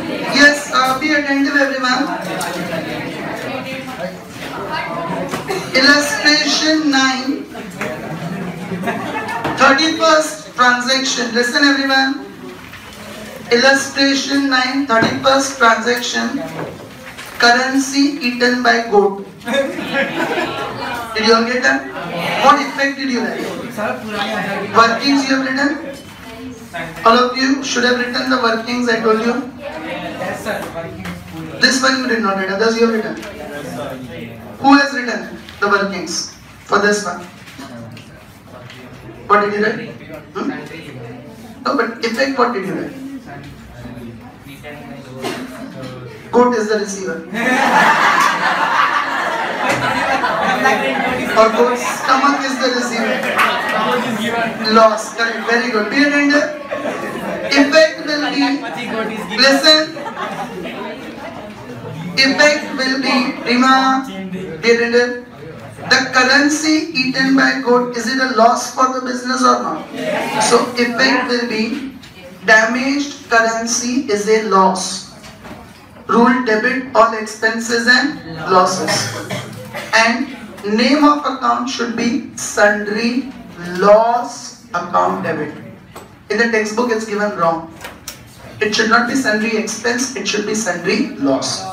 Yes, be attentive everyone. Illustration 9. 31st transaction. Listen everyone. Illustration 9. 31st transaction. Currency eaten by goat. Did you all get that? What effect did you write? Workings you have written? All of you should have written the workings I told you. Yes, sir. This one you did not write, others you have written. Who has written the workings for this one? What did you write? No, but effect what did you write? Goat is the receiver. Or goat's stomach is the receiver. Loss, correct, very good. Be attentive. Effect will be, listen. Effect will be, Rima, be attentive. The currency eaten by goat, is it a loss for the business or not? So effect will be, damaged currency is a loss. Rule debit all expenses and losses. And name of account should be sundry loss account debit. In the textbook it's given wrong. It should not be sundry expense, it should be sundry loss.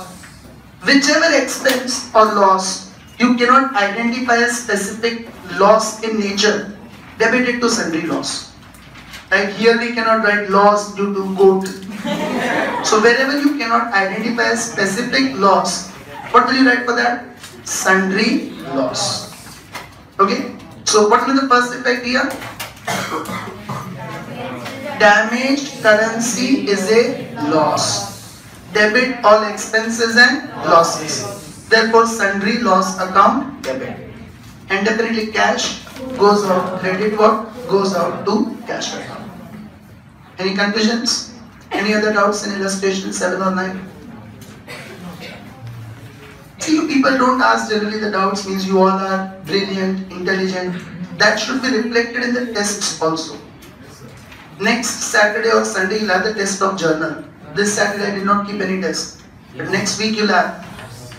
Whichever expense or loss, you cannot identify a specific loss in nature, debit it to sundry loss. Right? Here we cannot write loss due to goat. So wherever you cannot identify a specific loss, what will you write for that? Sundry loss. Okay? So what will be the first effect here? Damaged currency is a loss. Debit all expenses and losses. Therefore sundry loss account debit. And definitely cash goes out. Credit what? Goes out to cash account. Any confusions? Any other doubts in illustration 7 or 9? See, you people don't ask generally the doubts, means you all are brilliant, intelligent. That should be reflected in the tests also. Next Saturday or Sunday you'll have the test of journal. This Saturday I did not keep any test. But next week you'll have.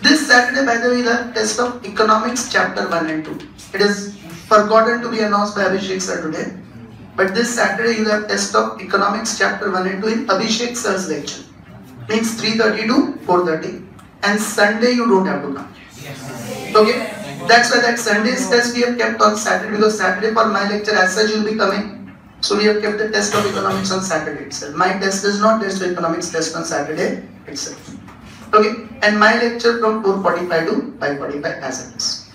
This Saturday by the way you'll have test of economics chapter 1 and 2. It is forgotten to be announced by Abhishek sir today. But this Saturday you'll have test of economics chapter 1 and 2 in Abhishek sir's lecture. Means 3:30 to 4:30. And Sunday you don't have to come. Okay? That's why that Sunday's test we have kept on Saturday, because Saturday for my lecture as such you'll be coming. So we have kept the test of economics on Saturday itself. My test is not test of economics test on Saturday itself. Okay? And my lecture from 4:45 to 5:45 as it is.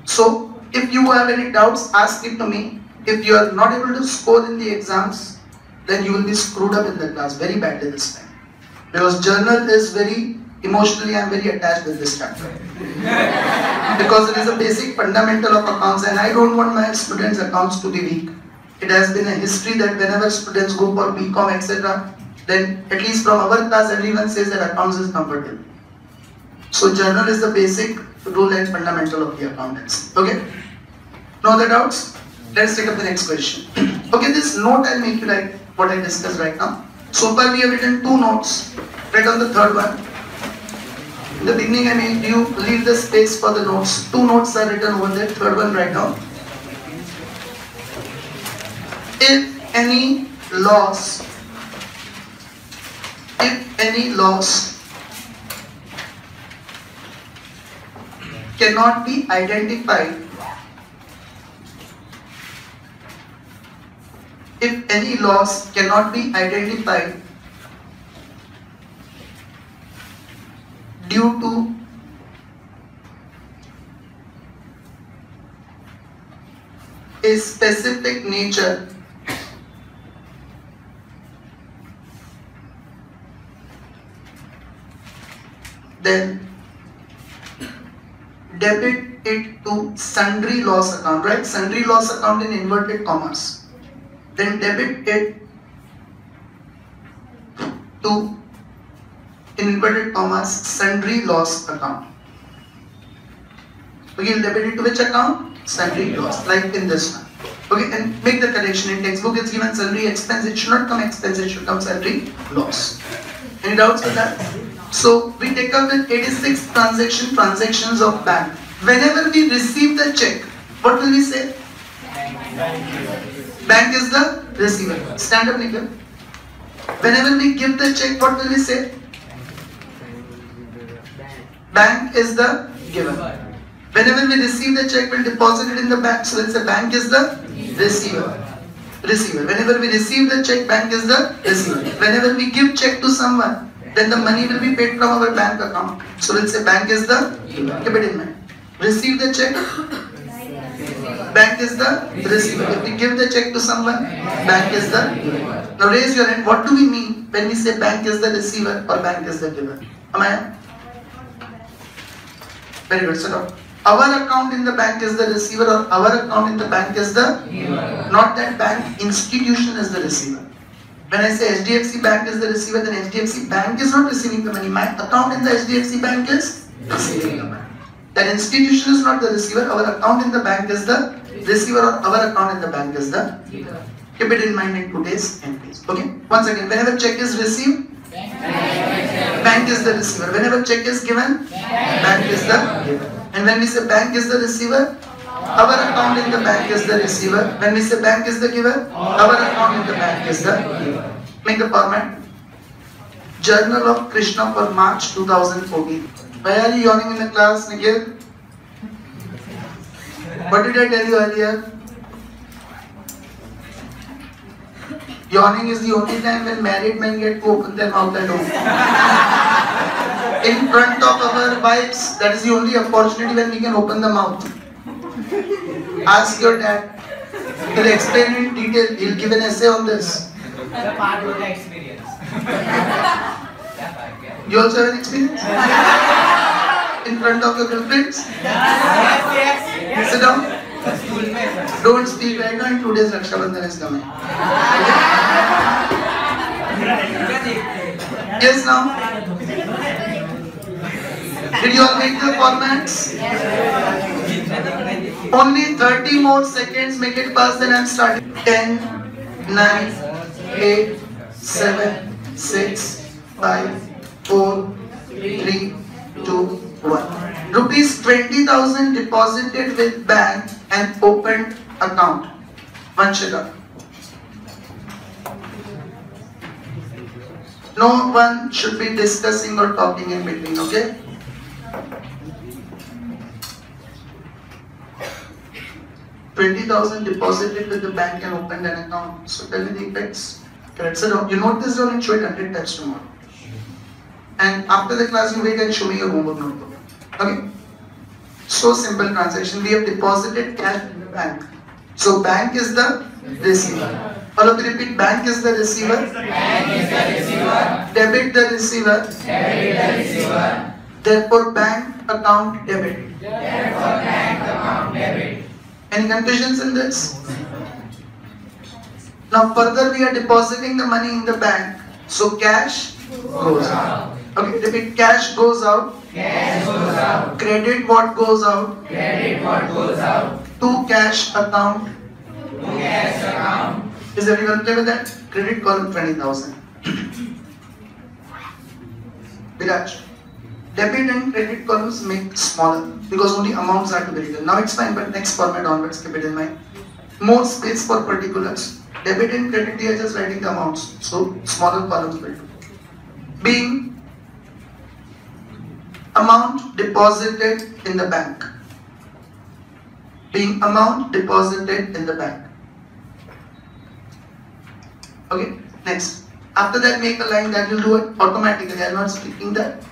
So if you have any doubts, ask it to me. If you are not able to score in the exams, then you will be screwed up in the class very badly this time. Because journal is very, emotionally I am very attached with this chapter. Because it is a basic fundamental of accounts and I don't want my students' accounts to be weak. It has been a history that whenever students go for BCom etc., then at least from our class everyone says that accounts is comfortable. So journal is the basic rule and fundamental of the accountancy. Okay? No other doubts? Let's take up the next question. Okay, this note I'll make you write what I discussed right now. So far we have written 2 notes. Write on the third one. In the beginning I made you leave the space for the notes. 2 notes are written over there. Third one right now. If any loss cannot be identified, if any loss cannot be identified due to a specific nature, then debit it to sundry loss account, right? Sundry loss account in inverted commas. Then debit it to, in inverted commas, sundry loss account. Okay, you'll debit it to which account? Sundry loss, like in this one. Okay, and make the correction. In textbook it's given sundry expense, it should not come expense, it should come sundry loss. Any doubts with that? So we take up with 86 transactions of bank. Whenever we receive the check, what will we say? Bank is the receiver. Stand up, Nikhil. Whenever we give the check, what will we say? Bank is the giver. Whenever we receive the check, we'll deposit it in the bank. So let's say bank is the receiver. Whenever we receive the check, bank is the receiver. Whenever we give check to someone, then the money will be paid from our bank account. So let's say bank is the giver. Keep it in mind. Receive the check, bank is the receiver. If we give the check to someone, bank is the giver. Now raise your hand. What do we mean when we say bank is the receiver or bank is the giver? Am I? Very good. So our account in the bank is the receiver or our account in the bank is the giver. Not that bank institution is the receiver. When I say HDFC Bank is the receiver, then HDFC Bank is not receiving the money. My account in the HDFC Bank is receiving the money. That institution is not the receiver. Our account in the bank is the receiver or our account in the bank is the giver. Keep it in mind in today's entries. Okay. Once again, whenever check is received, bank is the receiver. Whenever check is given, bank is the giver. And when we say bank is the receiver, our account in the bank is the receiver. When we say bank is the giver, our account in the bank is the giver. Make the format. Journal of Krishna for March 2014. Why are you yawning in the class, Nikhil? What did I tell you earlier? Yawning is the only time when married men get to open their mouth at home. In front of our wives, that is the only opportunity when we can open the mouth. Ask your dad. He'll explain in detail. He'll give an essay on this. The part of the experience. You also have an experience? In front of your girlfriends? Yes. Sit down. Don't speak right now. In 2 days, Raksha Bandhan is coming. Yes, now? Did you all make the formats? Only 30 more seconds. Make it fast, then I'm starting. 10, 9, 8, 7, 6, 5, 4, 3, 2, 1. Rupees 20,000 deposited with bank and opened account. Vanshika. No one should be discussing or talking in between, okay? $20,000 deposited with the bank and opened an account. So tell me the effects. Correct. So you note this down and show it 100 times tomorrow. And after the class, you wait and show me your homework notebook. Okay? So simple transaction. We have deposited cash in the bank. So bank is the receiver. All of you repeat. Bank is the receiver. Bank is the receiver. Debit the receiver. Debit the receiver. Therefore bank account debit. Therefore bank account debit. Any confusions in this? Now further we are depositing the money in the bank. So cash goes out. Okay, repeat. Cash goes out. Cash goes out. Credit what goes out. Credit what goes out. To cash account. To cash account. Is everyone clear with that? Credit column 20,000. Viraj. Debit and credit columns make smaller because only amounts are to be written. Now it's fine, but next format onwards, keep it in mind. More space for particulars. Debit and credit, we are just writing the amounts. So smaller columns will do. Being amount deposited in the bank. Being amount deposited in the bank. Okay, next. After that, make a line that will do it automatically. I am not speaking that.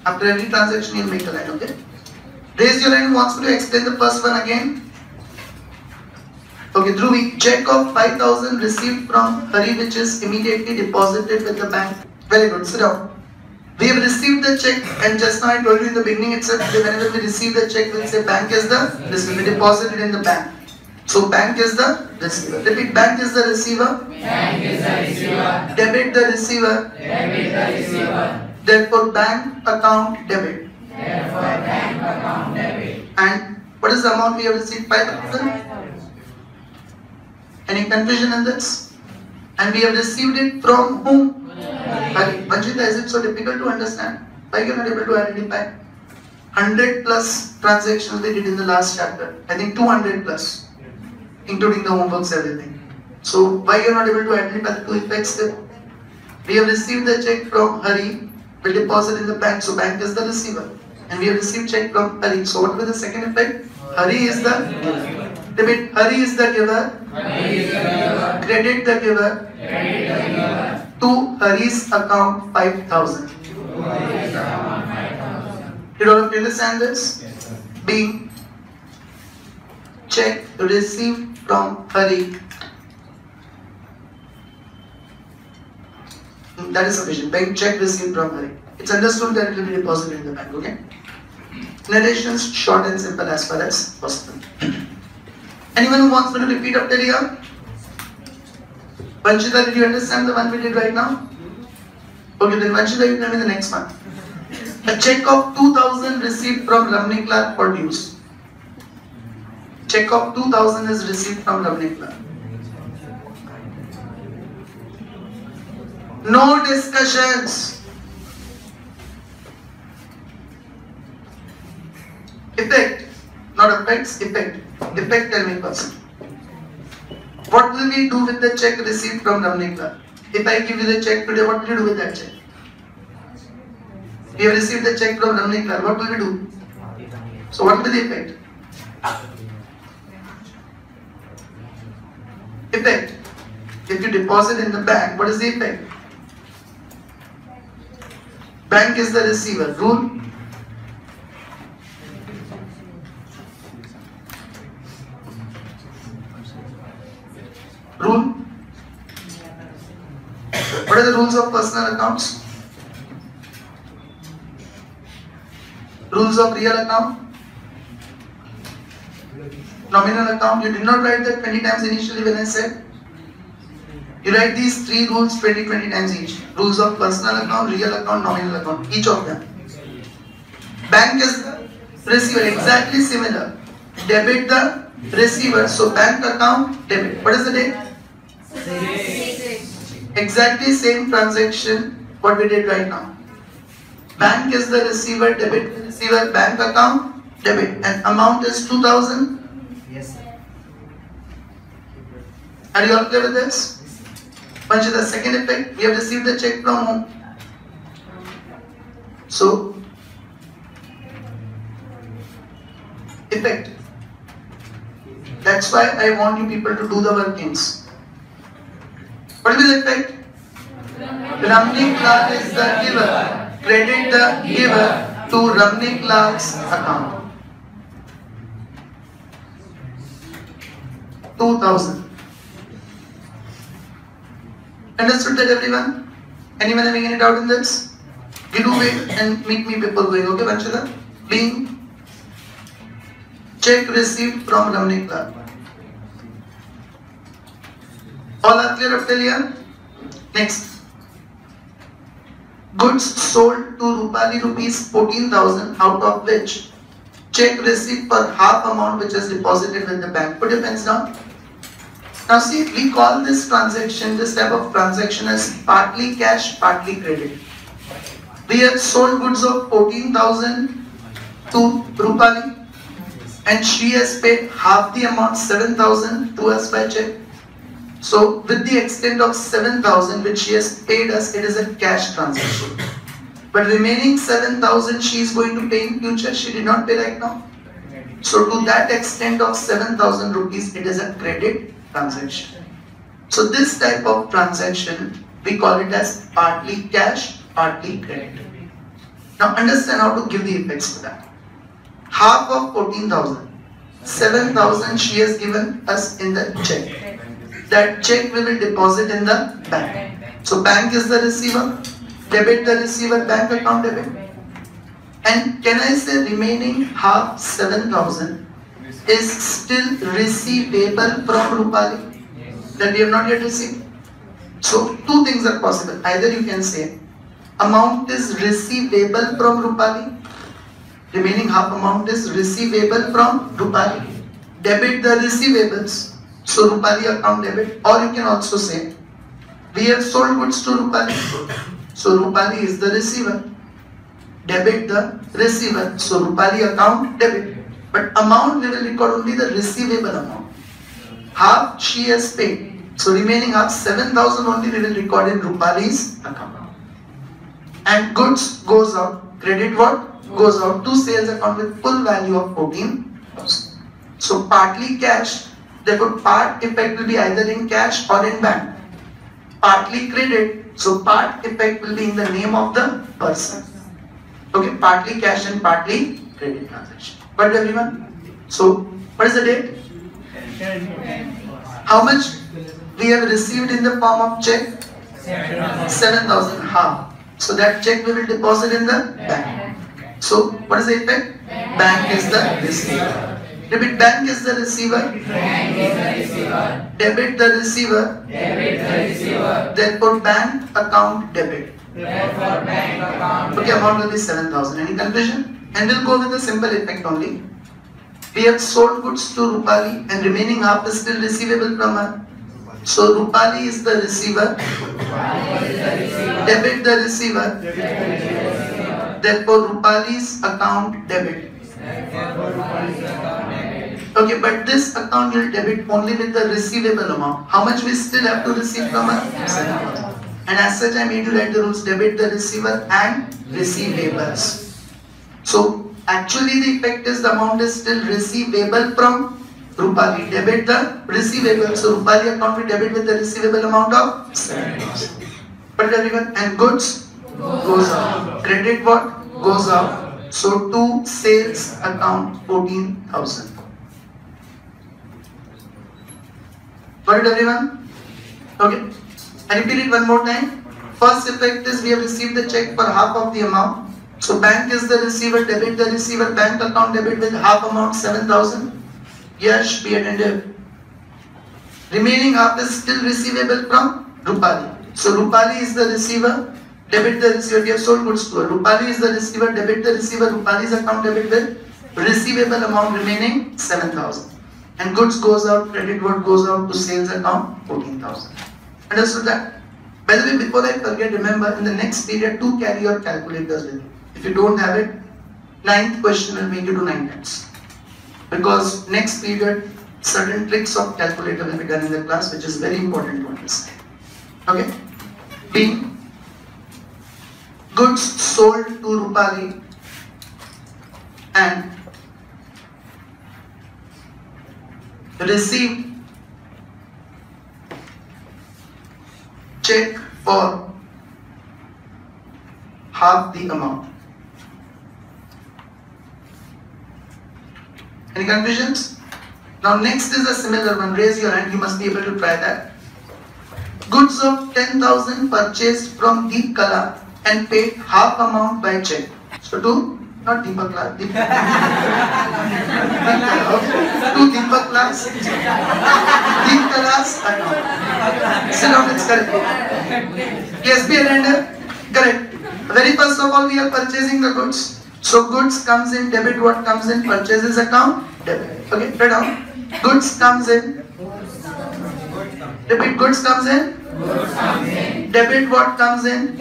After every transaction, you'll make a line, okay? Raise your hand who wants me to explain the first one again. Okay, Dhruvi, check of 5,000 received from Hari, which is immediately deposited with the bank. Very good, sit down. We have received the check, and just now I told you in the beginning itself, whenever we receive the check, we'll say bank is the receiver. We deposit it in the bank. So bank is the receiver. Repeat, bank is the receiver. Bank is the receiver. Debit the receiver. Debit the receiver. Therefore bank account debit. Therefore bank account debit. And what is the amount we have received? 5,000. Any confusion in this? And we have received it from whom? Hari. Vanchita, is it so difficult to understand? Why you are not able to identify? 100 plus transactions we did in the last chapter. I think 200 plus, including the homeworks, everything. So why you are not able to identify the two effects there? We have received the check from Hari, we deposit in the bank, so bank is the receiver. And we have received check from Hari. So what will be the second effect? Hari is the debit. Hari is the giver. Credit the giver. To Hari's account 5,000. Did all of you understand this? Being check received from Hari. That is sufficient. Bank check received from Hari. It's understood that it will be deposited in the bank. Okay? Narrations short and simple as far as possible. Anyone who wants me to repeat after here? Vanchita, did you understand the one we did right now? Okay, then Vanchita, you tell me the next one. A check of 2,000 received from Ramani Clark for dues. Check of 2,000 is received from Ramani Clark. No discussions. Effect, not effects, effect. Effect, tell me first. What will we do with the check received from Ramani Clark? If I give you the check today, what will you do with that check? We have received the check from Ramani Clark, what will we do? So what will be the effect? Effect. If you deposit in the bank, what is the effect? Bank is the receiver. Rule. Rule. What are the rules of personal accounts? Rules of real account? Nominal account? You did not write that 20 times initially when I said. You write these three rules 20 times each. Rules of personal account, real account, nominal account. Each of them. Bank is the receiver. Exactly similar. Debit the receiver. So bank account, debit. What is the date? Exactly same transaction what we did right now. Bank is the receiver, debit the receiver, bank account, debit, and amount is 2,000. Yes, sir. Are you all clear with this? Punch the second effect, we have received the check from whom? So, effect. That's why I want you people to do the workings. What is the effect? Ramani Clark is the giver. Credit the giver to Ramani Clark's account. 2,000. Understood that, everyone? Anyone having any doubt in this? You do wait and meet me people going. Okay, Vanchita? Being check received from Ramani Clark. All are clear up till here? Next. Goods sold to Rupali rupees 14,000, out of which check received for half amount which is deposited with the bank. Put your pens down. Now see, we call this transaction, this type of transaction as partly cash, partly credit. We have sold goods of 14,000 to Rupali and she has paid half the amount, 7,000 to us by check. So with the extent of 7,000 which she has paid us, it is a cash transaction. But remaining 7,000 she is going to pay in future, she did not pay right now. So to that extent of 7,000 rupees, it is a credit transaction. So this type of transaction, we call it as partly cash, partly credit. Now understand how to give the effects for that. Half of 14,000, 7,000 she has given us in the check. That check we will deposit in the bank. So bank is the receiver, debit the receiver, bank account debit. And can I say remaining half 7,000 is still receivable from Rupali that we have not yet received. So two things are possible. Either you can say amount is receivable from Rupali, remaining half amount is receivable from Rupali, debit the receivables, so Rupali account debit, or you can also say We have sold goods to Rupali. So Rupali is the receiver. Debit the receiver. So Rupali account debit. But amount we will record only the receivable amount. Half she has paid. So remaining half 7,000 only we will record in Rupali's account. And goods goes out. Credit what? Goes out to sales account with full value of 14,000. So partly cash. Therefore part effect will be either in cash or in bank. Partly credit. So part effect will be in the name of the person. Okay, partly cash and partly credit transaction. Got it, everyone? So what is the date? How much we have received in the form of check? 7,000. Half. So that check we will deposit in the bank. So what is the effect? Bank is the receiver. Debit bank is the receiver. Debit the receiver. Therefore bank account debit. Okay, amount will be 7,000. Any confusion? And we'll go with a simple effect only. We have sold goods to Rupali and remaining half is still receivable from her. So Rupali is the receiver. Debit the receiver. Therefore Rupali's account debit. Okay, but this account will debit only with the receivable amount. How much we still have to receive from her? 7,000. And as such I made you write the rules: debit the receiver and receivables. So actually the effect is the amount is still receivable from Rupali. Debit the receivable. So Rupali account will debit with the receivable amount of 7,000. But everyone, and goods goes out. Credit what? Goes out. So to sales account 14,000. Got it, everyone? Okay. I repeat it one more time. First effect is we have received the check for half of the amount. So bank is the receiver, debit the receiver, bank account debit with half amount 7,000. Yes, be attentive. Remaining half is still receivable from Rupali. So Rupali is the receiver, debit the receiver. We have sold goods to her. Rupali is the receiver, debit the receiver. Rupali's account debit with receivable amount remaining 7,000. And goods goes out, credit what goes out to sales account 14,000. Understood that? By the way, before I forget, remember in the next period to carry your calculators with you. If you don't have it, 9th question will make you do 9 times. Because next period, certain tricks of calculator will be done in the class, which is very important to understand. Okay? B. Goods sold to Rupali and received check for half the amount. Any confusions? Now next is a similar one. Raise your hand, you must be able to try that. Goods of 10,000 purchased from Deep Kala and paid half amount by check. So to, not Deepak Kala, Deep Kala, okay. To Deepak Kala's account. Sit down, it's correct. Yes, be a render. Correct. Very first of all, we are purchasing the goods. So goods comes in, debit what comes in, purchases account, debit. Okay, write down. Goods comes in. Debit goods comes in. Debit what comes in.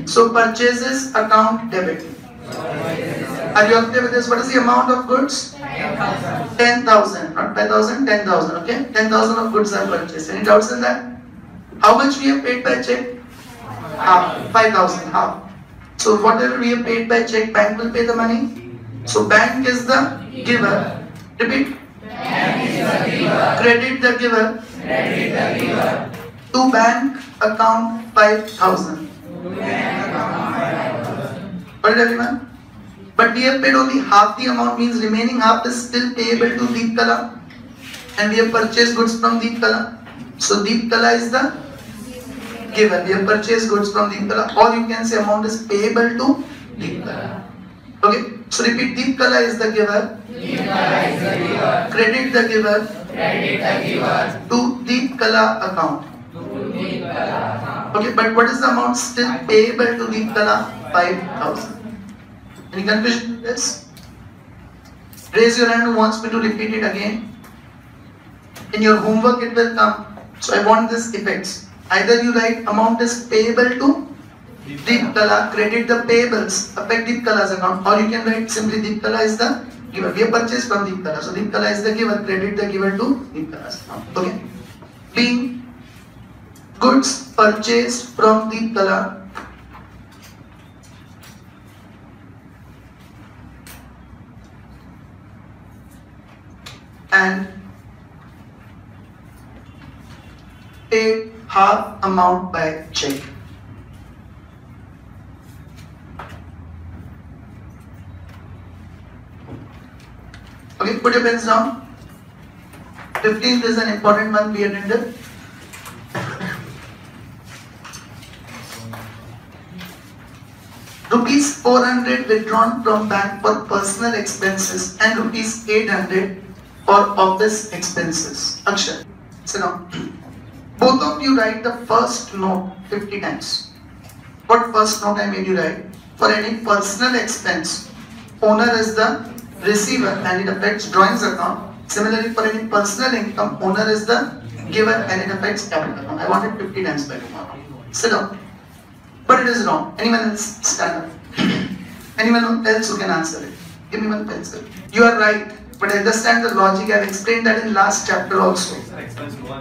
So purchases account debit. Are you okay with this? What is the amount of goods? 10,000. Not 5,000, 10,000. Okay, 10,000 of goods are purchased. Any doubts in that? How much we have paid by check? Half. 5,000. Half. So whatever we have paid by check, bank will pay the money. So bank is the giver. Repeat. Credit the giver. To bank account 5,000. Got it, everyone? But we have paid only half the amount, means remaining half is still payable to Deep Kala. And we have purchased goods from Deep Kala. So Deep Kala is the giver. We have purchased goods from Deep Kala. Or you can say amount is payable to Deep Kala. Okay, so repeat. Deep Kala is the giver. Credit the giver. To Deep Kala account. Okay, but what is the amount still payable to Deep Kala? 5,000. Any confusion with this? Raise your hand who wants me to repeat it again. In your homework it will come. So I want this effects. Either you write amount is payable to Deep Kala, credit the payables, affect Deep Kala's account, or you can write simply Deep Kala is the giver. We have purchased from Deep Kala, so Deep Kala is the giver, credit the giver to Deep Kala's account. Okay. Being goods purchased from Deep Kala and paid half amount by check. Okay, put your pens down. 15th is an important month we attended. Rupees 400 withdrawn from bank for personal expenses and rupees 800 for office expenses. Akshay, sit down. Both of you write the first note 50 times. What first note I made you write? For any personal expense, owner is the receiver and it affects drawings account. Similarly, for any personal income, owner is the giver and it affects capital account. I wanted 50 times by tomorrow. Sit down. But it is wrong. Anyone else stand up? Anyone else who can answer it? Give me one pencil. You are right, but understand the logic. I have explained that in last chapter also.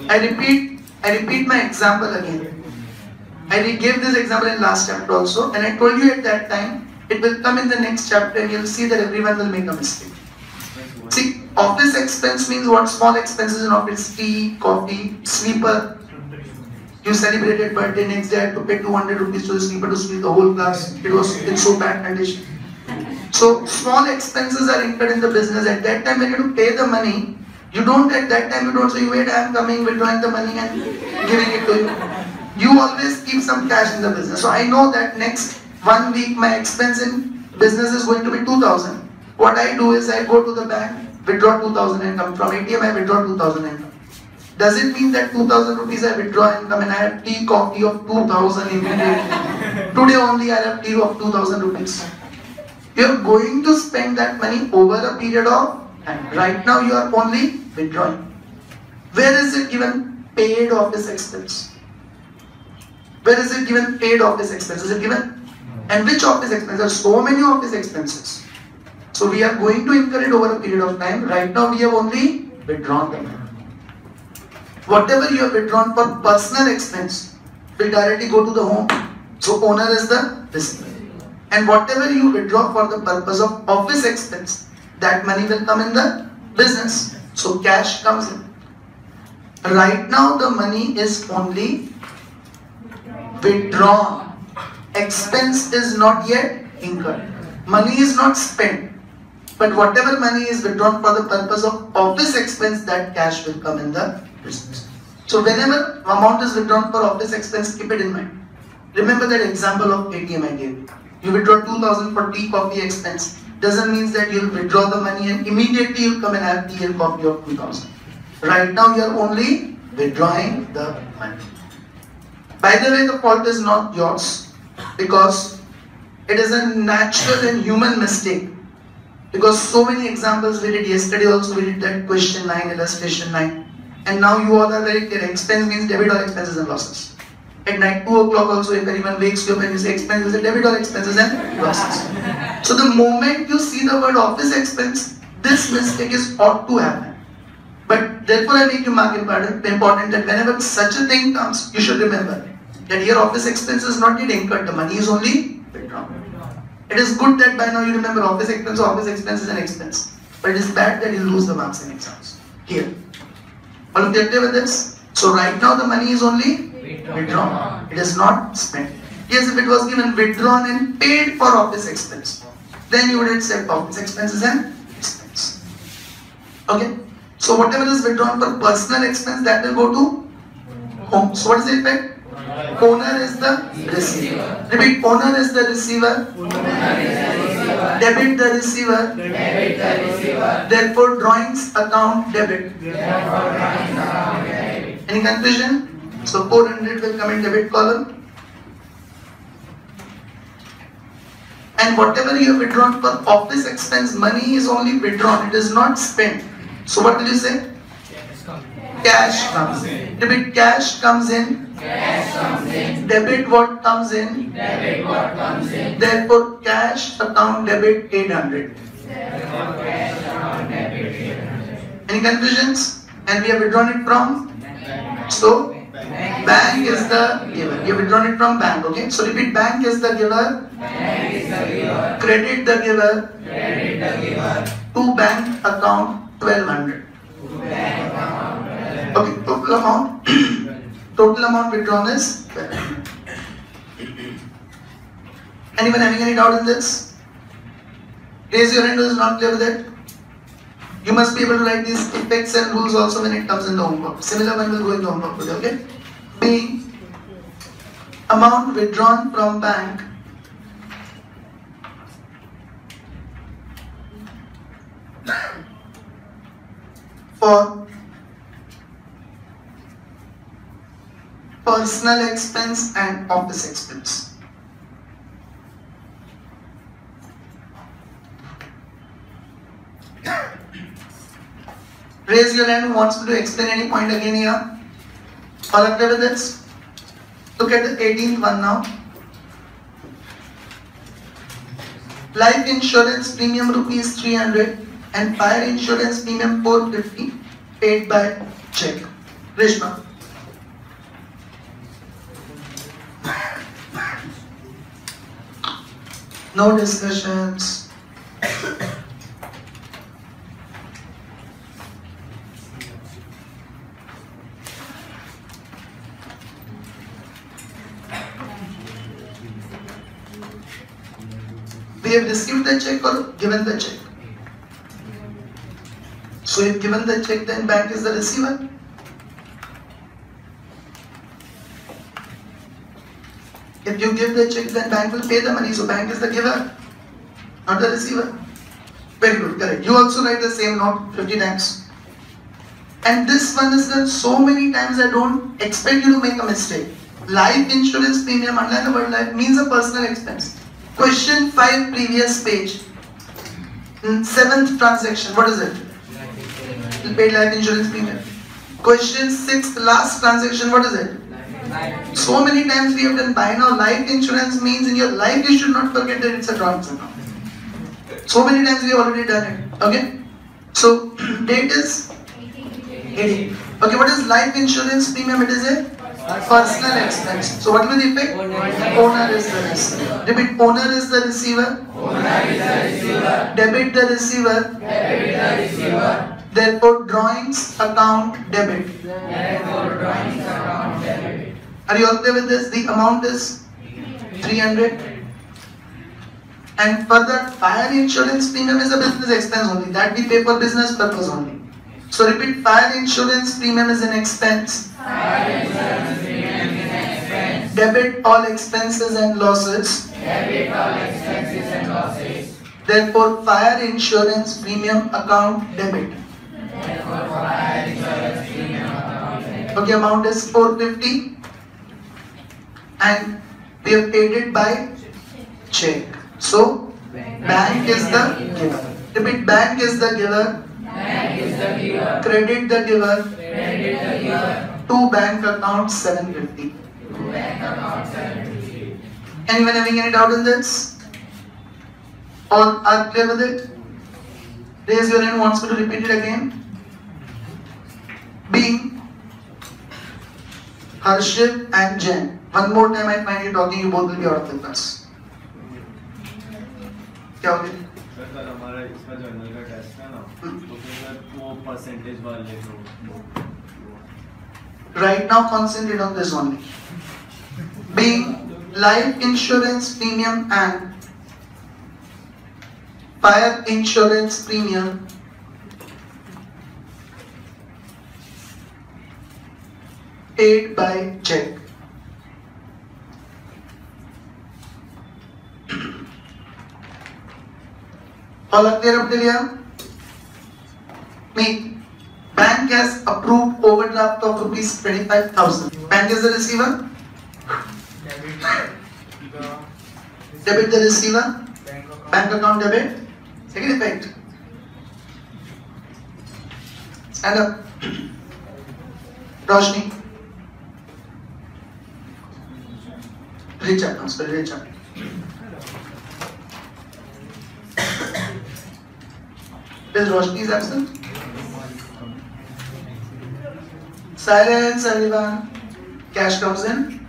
I repeat my example again. I gave this example in last chapter also, and I told you at that time it will come in the next chapter and you'll see that everyone will make a mistake. See, office expense means what? Small expenses in office, tea, coffee, sleeper. You celebrated birthday, next day I had to pay 200 rupees to the sleeper to sleep the whole class. It was in so bad condition. So small expenses are incurred in the business. At that time when you pay the money, you don't at that time you don't say, wait, I am coming, withdrawing the money and giving it to you. You always keep some cash in the business. So I know that next 1 week my expense in business is going to be 2000. What I do is I go to the bank, withdraw 2000 and come. From ATM I withdraw 2000 and come. Does it mean that 2000 rupees I withdraw and come and I have tea, coffee of 2000 immediately? Today only I have tea of 2000 rupees. You are going to spend that money over a period of time. Right now you are only withdrawing. Where is it given paid office expense? Where is it given paid office expense? Is it given? And which office expenses? There are so many office expenses. So we are going to incur it over a period of time. Right now we have only withdrawn the money. Whatever you have withdrawn for personal expense will directly go to the home. So owner is the receiver. And whatever you withdraw for the purpose of office expense, that money will come in the business. So cash comes in. Right now the money is only withdrawn. Expense is not yet incurred. Money is not spent. But whatever money is withdrawn for the purpose of office expense, that cash will come in the business. So whenever amount is withdrawn for office expense, keep it in mind. Remember that example of ATM I gave you. You withdraw 2000 for tea, coffee expense. Doesn't mean that you'll withdraw the money and immediately you'll come and have tea and coffee of 2000. Right now you are only withdrawing the money. By the way, the fault is not yours because it is a natural and human mistake. Because so many examples we did yesterday also, we did that question 9, illustration 9. And now you all are very clear. Expense means debit or expenses and losses. At night 2 o'clock also, if anyone wakes you up and you say expenses, is debit or expenses and losses. So the moment you see the word office expense, this mistake is ought to happen. But therefore I make you mark important that whenever such a thing comes, you should remember that here office expense is not yet incurred, the money is only withdrawn. It is good that by now you remember office expense is an expense. But it is bad that you lose the marks in exams. Here. All of you clear with this? So right now the money is only withdrawn. It is not spent. Yes, if it was given withdrawn and paid for office expense, then you would accept office expenses and expense. Okay? So whatever is withdrawn for personal expense, that will go to home. So what is the effect? Owner is the receiver. Repeat, owner is the receiver. Debit the receiver. Therefore drawings account debit. Any confusion? So 400 will come in debit column. And whatever you have withdrawn for office expense, money is only withdrawn. It is not spent. So what will you say? Cash comes in. Repeat, cash comes in. comes in. Debit what comes in. Debit what comes in. Therefore, cash account debit 800. Therefore, cash account debit 800. Any confusions? And we have withdrawn it from? So, bank is the giver. You have withdrawn it from bank, okay? So repeat, bank is the giver. Bank is the giver. Credit the giver. Credit the giver. To bank account 1200. To bank account 1200. Okay, total amount. Total amount withdrawn is 1200. Anyone having any doubt in this? Raise your hand who is not clear with it. You must be able to write these effects and rules also when it comes in the homework. Similar one will go in the homework today, okay? B. Amount withdrawn from bank for personal expense and office expense. Raise your hand who wants me to explain any point again here. All are clear with this? Look at the 18th one now. Life insurance premium rupees 300 and fire insurance premium 450 paid by check. Rishma. No discussions. We have received the check or given the check. So if given the check, then bank is the receiver. If you give the check, then bank will pay the money. So bank is the giver, not the receiver. Very good, correct. You also write the same note 50 times. And this one is done so many times, I don't expect you to make a mistake. Life insurance premium, underline the word life, means a personal expense. Question 5, previous page. 7th transaction, what is it? Paid life insurance premium. Question 6, last transaction, what is it? So many times we have done buy now. Life insurance means in your life you should not forget that it's a drawings account. So many times we have already done it. Okay? So, date is 18. Okay, what is life insurance premium? It is a personal expense. So what will be the effect? Owner is the receiver. Repeat, owner is the receiver. Owner is the receiver. Debit the receiver. Debit the receiver. Therefore, drawings account debit. Therefore, drawings account debit. Are you okay with this? The amount is 300. And further, fire insurance premium is a business expense only. That we pay for business purpose only. So repeat, fire insurance premium is an expense. Fire insurance premium is an expense. Debit all expenses and losses. Debit all expenses and losses. Therefore, fire insurance premium account debit. Therefore, fire insurance premium account debit. Okay, amount is 450. And we have paid it by check. So, bank is the giver. Repeat, bank is the giver. Bank is the giver. Credit the giver. Credit the giver. To bank account 750. To bank account 750. Anyone having any doubt in this? All are clear with it? Raise your hand, wants me to repeat it again. B. Harshit and Jen. One more time I find you talking, you both will be out of the class. क्या हो गया? Sir हमारा इसका journal का test है ना, तो फिर वो परसेंटेज वाले जो Right now concentrate on this only. Being life insurance premium and fire insurance premium paid by check. All are clear up till here? Me. Bank has approved overdraft of rupees 25,000. Bank is the receiver. Debit the receiver. Bank account debit. Second effect. Stand up. Roshni. Rich accounts, very rich account. Is Roshni is absent? Silence, everyone. Cash comes in.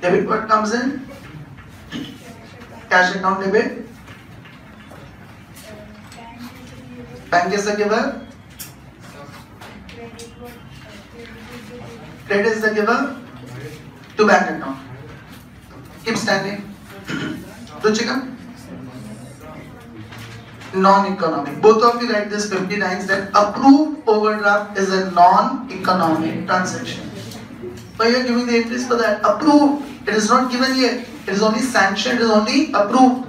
Debit what comes in? Cash account debit. Bank is the giver. Credit is the giver to bank account. Keep standing. Ruchika? Non-economic. Both of you write this 50 times that approved overdraft is a non-economic transaction. But you are giving the interest for that. Approved. It is not given yet. It is only sanctioned. It is only approved.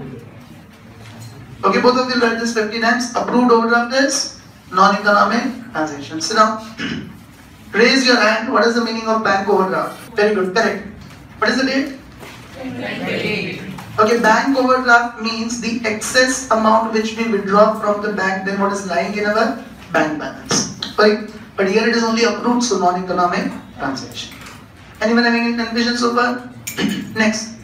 Okay, both of you write this 50 times. Approved overdraft is non-economic transaction. Sit down. Raise your hand. What is the meaning of bank overdraft? Very good. Correct. What is the date? 28. Okay, bank overdraft means the excess amount which we withdraw from the bank than what is lying in our bank balance. Right? But here it is only approved, so non-economic transaction. Anyone having any confusion so far? Next.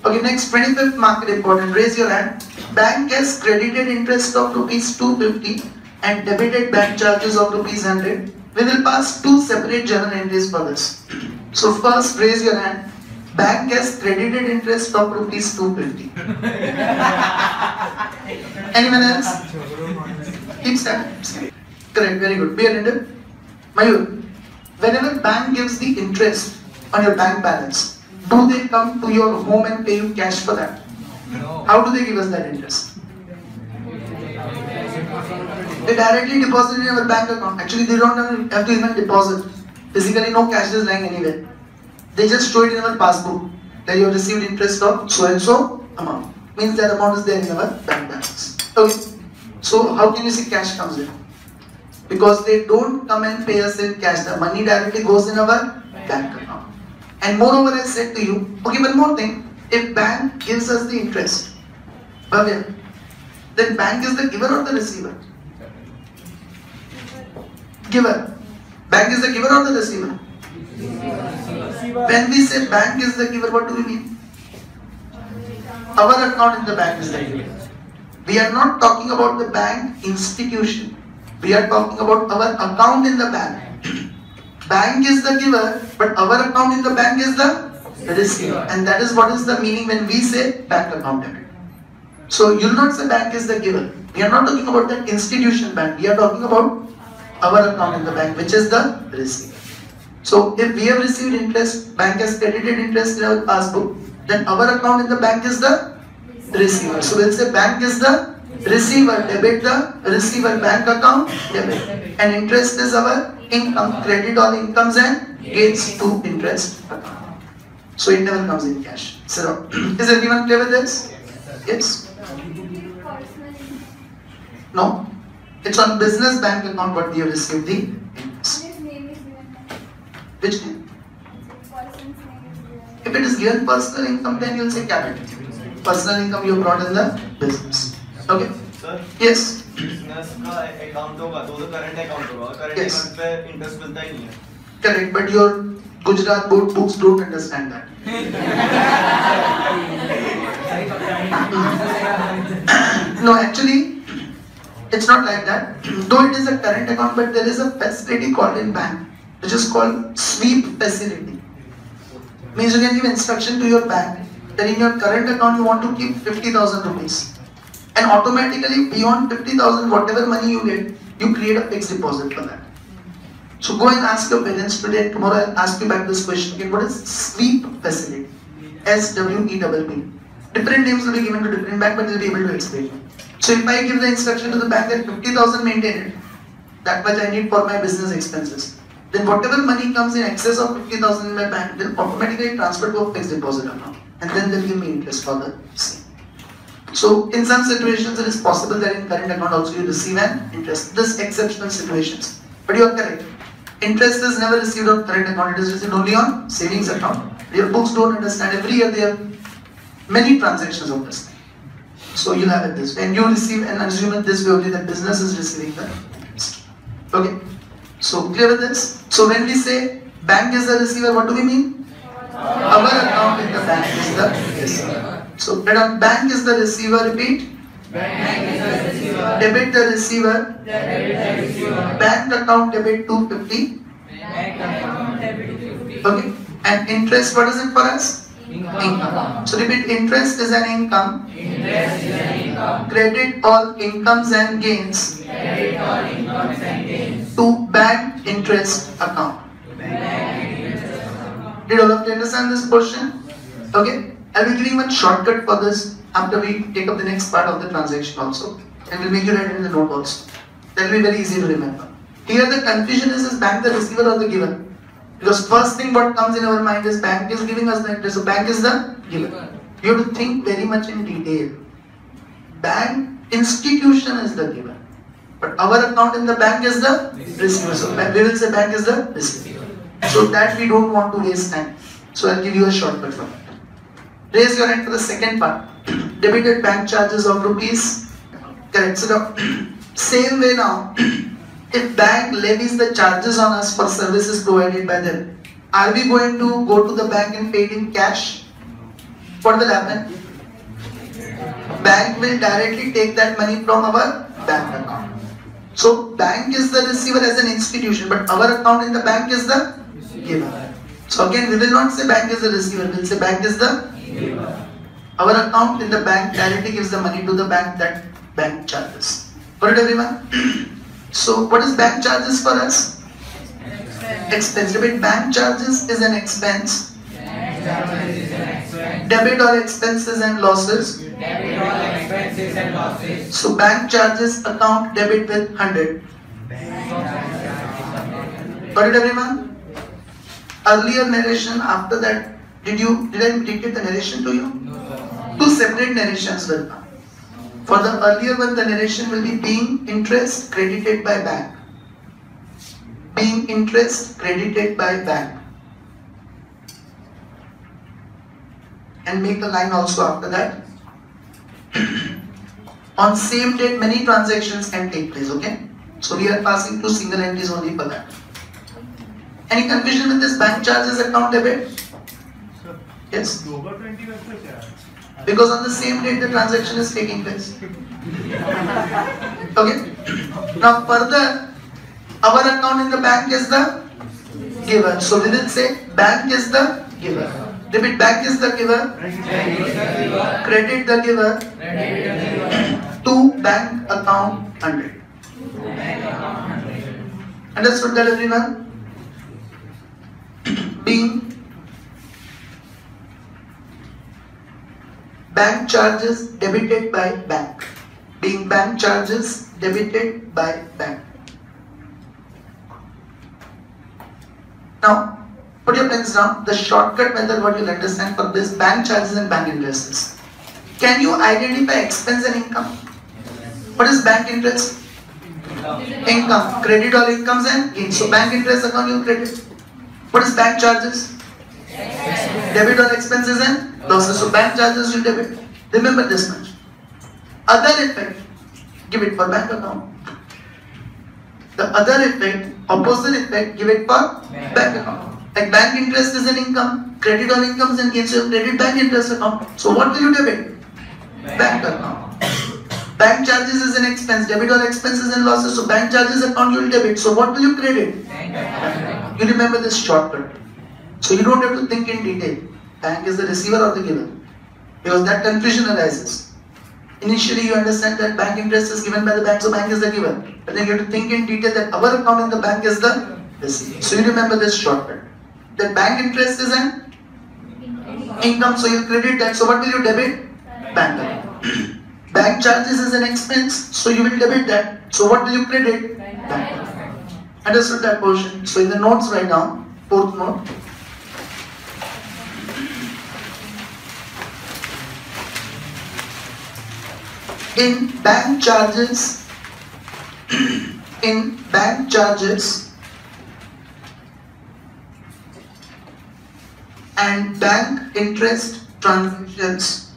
Okay, next 25th market important. Raise your hand. Bank has credited interest of rupees 250 and debited bank charges of rupees 100. We will pass two separate journal entries for this. So first, raise your hand. Bank has credited interest of rupees 250. Anyone else? Keep standing. Correct, very good. Be attentive. Mayur, whenever bank gives the interest on your bank balance, do they come to your home and pay you cash for that? No. How do they give us that interest? They directly deposit in our bank account. Actually, they don't have to even deposit. Physically, no cash is lying anywhere. They just show it in our passbook that you have received interest of so and so amount. Means that amount is there in our bank balance. Okay. So how can you see cash comes in? Because they don't come and pay us in cash. The money directly goes in our bank account. And moreover, I said to you, okay, one more thing. If bank gives us the interest, Bhavya, then bank is the giver or the receiver? Giver. Bank is the giver or the receiver? When we say bank is the giver, what do we mean? Our account in the bank is the giver. We are not talking about the bank institution. We are talking about our account in the bank. Bank is the giver, but our account in the bank is the receiver. And that is what is the meaning when we say bank account debit. So you will not say bank is the giver. We are not talking about that institution bank. We are talking about our account in the bank, which is the receiver. So if we have received interest, bank has credited interest in our passbook, then our account in the bank is the receiver. So we'll say bank is the receiver, debit the receiver bank account, debit. And interest is our income, credit all incomes and gains to interest account. So it never comes in cash. So is everyone clear with this? Yes? No? It's on business bank account what we have received the interest. Which name? If it is given personal income, then you will say capital. Personal income you brought in the business. Okay? Sir? Yes? Business का account होगा तो current account होगा current Yes. Account पे interest मिलता ही नहीं है Correct, but your Gujarat board books don't understand that. No, actually, it's not like that. Though it is a current account, but there is a facility called in bank, which is called sweep facility. Means you can give instruction to your bank that in your current account you want to keep 50,000 rupees. And automatically beyond 50,000, whatever money you get, you create a fixed deposit for that. So go and ask your parents today and tomorrow I'll ask you back this question again. What is sweep facility? S-W-E-P-P. Different names will be given to different bank, but they'll be able to explain. So if I give the instruction to the bank that 50,000 maintain it, that much I need for my business expenses, then whatever money comes in excess of 50,000 in my bank will automatically transfer to a fixed deposit account, and then they'll give me interest for the same. So in some situations it is possible that in current account also you receive an interest. This exceptional situations. But you are correct. Interest is never received on current account, it is received only on savings account. Your books don't understand. Every year they have many transactions of this. So you'll have it this way. And you receive and assume it this way only that business is receiving the interest. Okay. So clear with this? So when we say Bank is the receiver. What do we mean? Our account in the bank is the receiver. So bank is the receiver. Repeat. Debit the receiver. Bank account debit 250. Okay. And interest, what is it for us? Income. So repeat, interest is an income. Credit all incomes and gains to bank interest account. Did all of you understand this portion? Okay. I will give you one shortcut for this after we take up the next part of the transaction also. And we'll make you write in the note also. That will be very easy to remember. Here the confusion is bank the receiver or the giver? Because first thing what comes in our mind is bank is giving us the interest. So bank is the giver. You have to think very much in detail. Bank institution is the giver. But our account in the bank is the receiver. So we will say bank is the receiver. So that we don't want to waste time. So I'll give you a shortcut for that. Raise your hand for the second part. Debited bank charges of rupees. Correct. So same way now, if bank levies the charges on us for services provided by them, are we going to go to the bank and pay it in cash? What will happen? Bank will directly take that money from our bank account. So bank is the receiver as an institution, but our account in the bank is the giver. So again, we will not say bank is the receiver, we will say bank is the giver. Our account in the bank directly gives the money to the bank that bank charges. Got it, everyone? So what is bank charges for us? Expense. Debit bank charges is an expense. Debit all expenses and losses. So bank charges account debit with 100. Got it, everyone? Earlier narration, after that, did I dictate the narration to you? Two separate narrations will come. For the earlier one, the narration will be being interest credited by bank. Being interest credited by bank. And make a line also after that. On same date, many transactions can take place, okay? So we are passing to single entries only for that. Any confusion with this bank charges account debit? Yes? Because on the same date the transaction is taking place. Okay? Now further, our account in the bank is the giver. So we will say bank is the giver. Debit bank is the giver. Credit the giver. To bank account 100. Understood that, everyone? Being bank charges debited by bank. Being bank charges debited by bank. Now, put your pens down. The shortcut method what you'll understand for this bank charges and bank interests. Can you identify expense and income? What is bank interest? Income. Credit all incomes and gains. So bank interest account you credit. What is bank charges? Debit all expenses and losses. So bank charges you debit. Remember this much. Other effect, give it for bank account. The other effect, opposite effect, give it for bank account. Like bank interest is an income, credit all incomes and gains. So credit bank interest account. So what will you debit? Bank account. Bank charges is an expense, debit all expenses and losses. So bank charges account you will debit. So what will you credit? You remember this shortcut. So you don't have to think in detail. Bank is the receiver or the giver. Because that confusion arises. Initially you understand that bank interest is given by the bank, so bank is the giver. But then you have to think in detail that our account in the bank is the receiver. So you remember this shortcut. That bank interest is an income, so you credit that. So what will you debit? Bank account. Bank charges is an expense, so you will debit that. So what will you credit? Bank account. Understood that portion? So in the notes right now, fourth note. In bank charges, and bank interest transactions,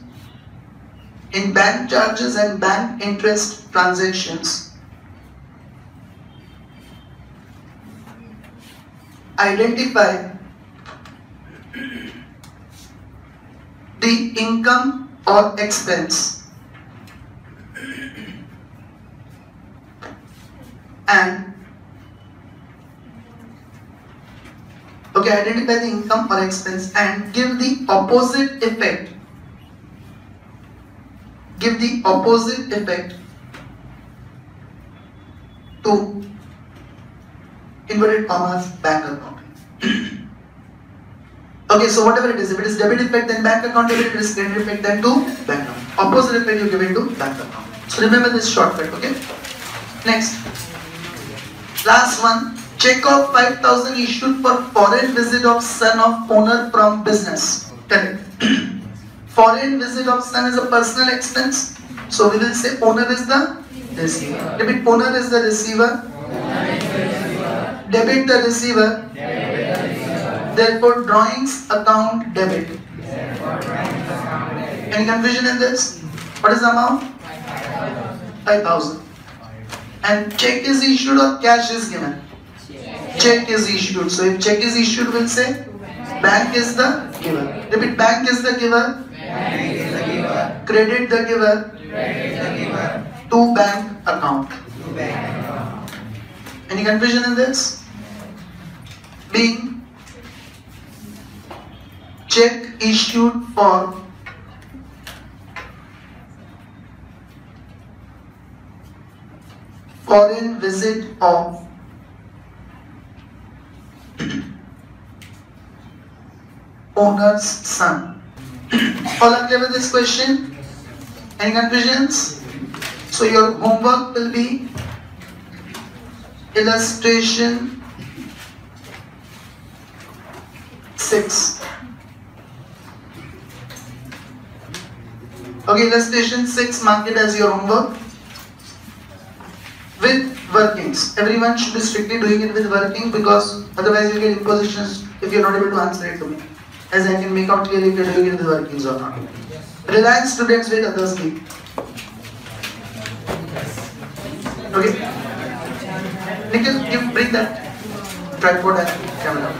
in bank charges and bank interest transactions, identify the income or expense and identify the income or expense and give the opposite effect. Give the opposite effect to inverted commas bank account. Okay, so whatever it is, if it is debit effect then bank account, if it is credit effect then to bank account. Opposite effect you give it to bank account. So remember this shortcut, okay? Next. Last one. Check of 5,000 issued for foreign visit of son of owner from business. Correct. Foreign visit of son is a personal expense. So we will say owner is the receiver. Debit owner is the receiver. Debit the receiver. Therefore drawings account debit. Any confusion in this? What is the amount? 5,000. And check is issued or cash is given? Check is issued. So if check is issued, we'll say bank is the giver. Repeat, bank is the giver. Credit the giver. To bank account. Any confusion in this? Being check issued for foreign visit of owner's son. All are clear with this question? Any confusions? So your homework will be illustration 6. Okay, illustration 6, mark it as your homework with workings. Everyone should be strictly doing it with working because otherwise you get impositions if you are not able to answer it to me. As I can make out clearly if you are doing it with workings or not. Reliance students with others keep. Okay. Nikhil, bring that tripod and camera.